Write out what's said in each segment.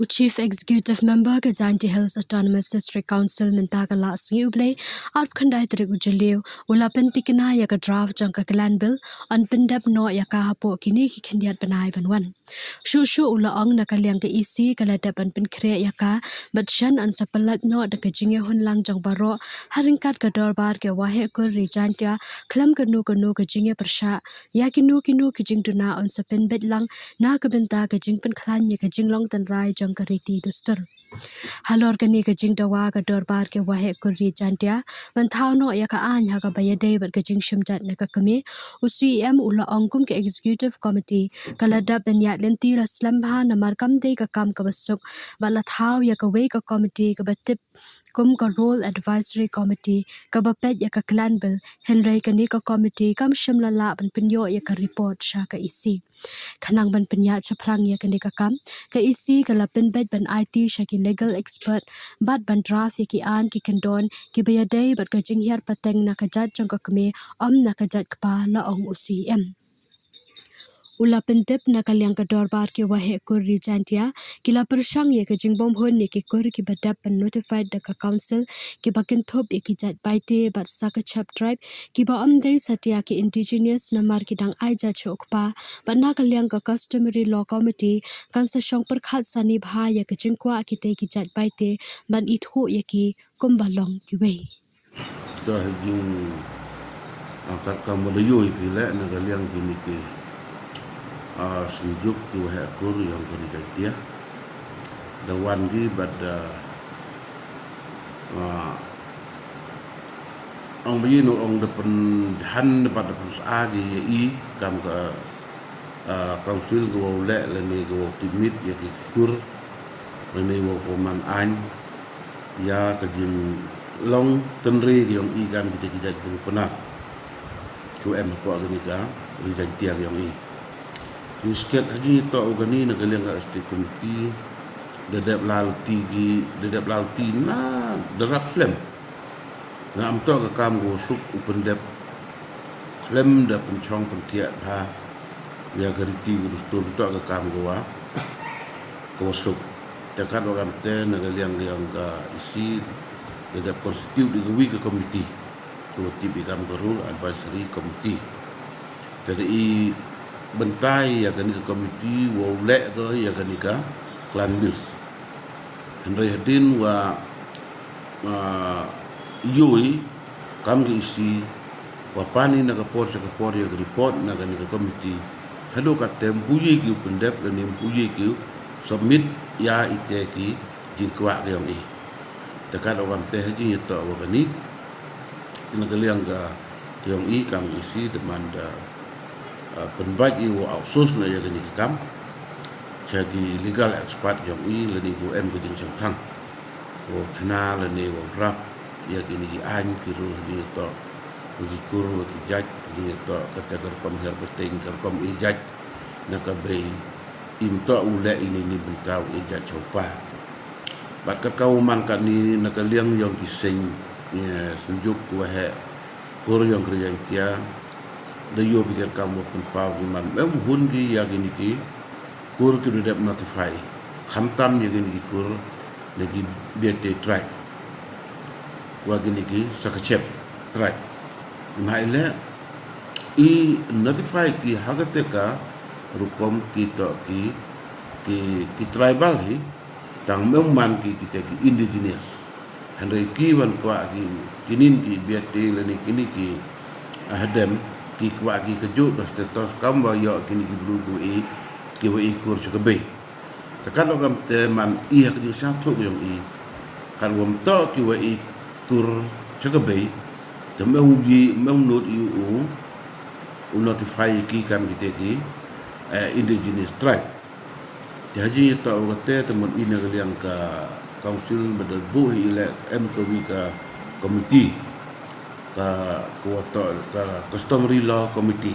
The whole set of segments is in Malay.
Chief Executive Member ke Jainti Hills Autonomous District Council minta ke la sengi ublay arp khandai trik ujeliu ula penti kena ya ke draft jang ke clan bill an pendap no ya ka hapo kini ki khendiat banai banwan shu ula ong na kaliang ke isi kala dapan pen kre ya ka batshan an sapalat no de ke jinge hun lang jang baro haringkat ke dorbar ke wahe kur rijantia klam ke no ke jinge persha ya kinu ke jing duna on sapen bet lang na ke benta ke jing pen klan ya ke jing long tan rai kariti duster halor kani ke jing dawa ka dorbar ke wahe kurri jantia man thauno ya ka an ha ka bayade bat ke jing shimjat na ka kami UCM ula ongkum ke executive committee kala da benya lenti raslam bha namar kam de ka kam ka basuk bala thau ya ka we ka committee ka batip kum ka role advisory committee ka bapet ya ka clan bill henry kani ka committee kam shimla la ban pinyo ya ka report sha ka isi khanang ban pinya chaprang ya kani ka kam ka isi kala pin bet ban IT shaki legal expert bat ban draft ki an ki kendon ki bayadai bat ka jinghiar pateng na ka jat jang ka kame na ka jat kpa la ong UCM ula pentep na kaliang ka dorbar ke wahe kur rijantia kila persang ye ke jingbom hon ne ke kur ki badap pan notified da ka council ki bakin thop e ki jat baite bat saka chap tribe ki ba dei satia ki indigenous namar ki dang ai ja chokpa ban na kaliang ka customary law committee kan sa shong per khat sani bha ye ke jingkwa ki te ki jat baite ban ithu ye ki kumbalong ki we dah jing angkat kamu leyoi pila na kaliang kini ke sejuk ki wahe akur yang kini kaitia dawan di pada ong bino ong depan han pada perusahaan di kam ke council go le leni go timit ya ki kur leni wo poman an ya ke jing long tenri yang ikan kita kita pernah ku em apa ni ka rijan tiang yang Yusket haji to organi na kaliang ka sti komiti dedap lalti na derap flem na am to ka kam go suk upen dep flem da penchong pentia ha ya gariti gurus tur to ka kam go wa ko suk tekat orang te na kaliang yang ka isi dedap constitute di wi ka komiti komiti bikam rule advisory committee jadi bentai ya kan ke komiti wa lek ke ya kan ka clan bills Henry Hadin wa yui kam ke isi wa pani na ka por ya report na kan ka komiti hado ka tempuye ki pendep dan tempuye ki submit ya ite ki jingkwa ke yang tekat orang teh haji ya to wa kani na kaliang ka yang kam isi demanda penbaik iwo outsource na ya gani kam jadi legal expert yang leni go em go jing sang wo china leni wo rap ya gini an kiru lagi to bagi kur bagi jaj gini to kata kom her penting kom ijaj na ka be im to ule ini ni bentau ijaj coba bat ka kau man kan ni na ka liang yang kising ya sunjuk ku he kur yang kerja dia dayo pikir kamu penpau di man hun ki ya gini ki kur ki dep notify khamtam ya gini ki kur lagi biate track wa gini ki sakachep track maile i notify ki hagate ka rukom ki to ki tribal hi tang memman ki kita ki indigenous henry ki wan kwa ki kinin ki biate leni kini ki hadem ki kwa ki kejuk ke status kamba yo kini ki bulu ki wa ikur chukabe takan ogam te man iya ke satu yang kan wam to ki wa ikur chukabe te mau not u notify ki kam kita ki indigenous tribe jadi to ogate teman ina yang ka council berdebu ile MKW ka komiti ka kuota ka customary law committee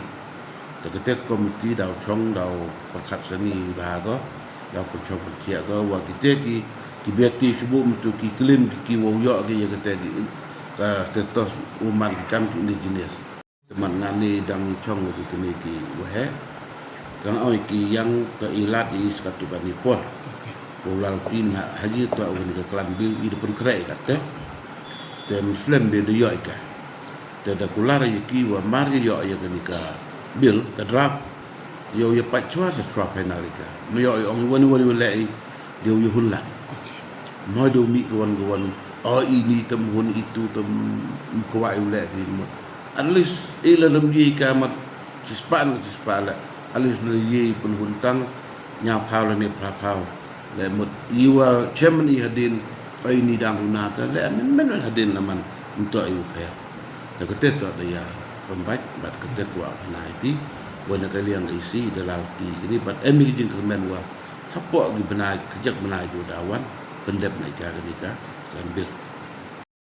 ketek komiti dau chong dau perkat seni bahago dau chong kia go wa kiteki ki beti subu mutu ki claim ki wo yo ki ya keteki ka status umat kam ki indigenous teman ngani dang chong ki tini ki wahe kang oi ki yang ke ilat di skatu kan ipor Ulal tin haji tu awak ni kelan bil i depan kerai kata. Te Muslim be de yoi ka. Te da kulara yaki wa mari yo ya ka bil ka drap. Yo ya pachwa sa swa penalika. No yo ong wani lai dia yo hulan. Mo do mi kawan ini tem hun itu tem kuai ulek ni. At least ila lam ye ka mat sispan at least no ye pun huntang nya phao la ne phao le mut iwa Germany hadin ini dang lunata le men hadin laman untuk iu pe. Ta kete to da ya pembac bat kete ku apa pi wana kaliang isi dalam ti ini bat emi jin kemen wa hapo gi benai kejak benai ju dawan pendep naik ka ni ka lambil